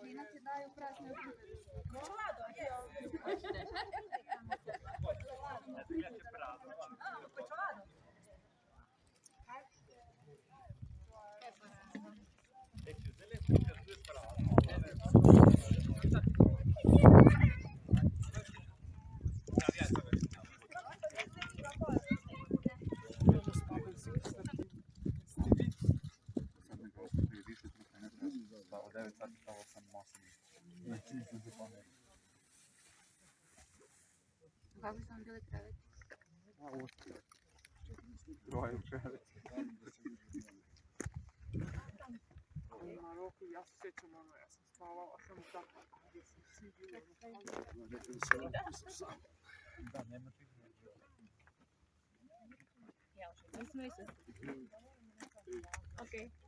Начинаю красную. Как там делать креветки? А от. Троє вже. In Marokko, ja zit je maar eens. Spała, a sam tak. Окей.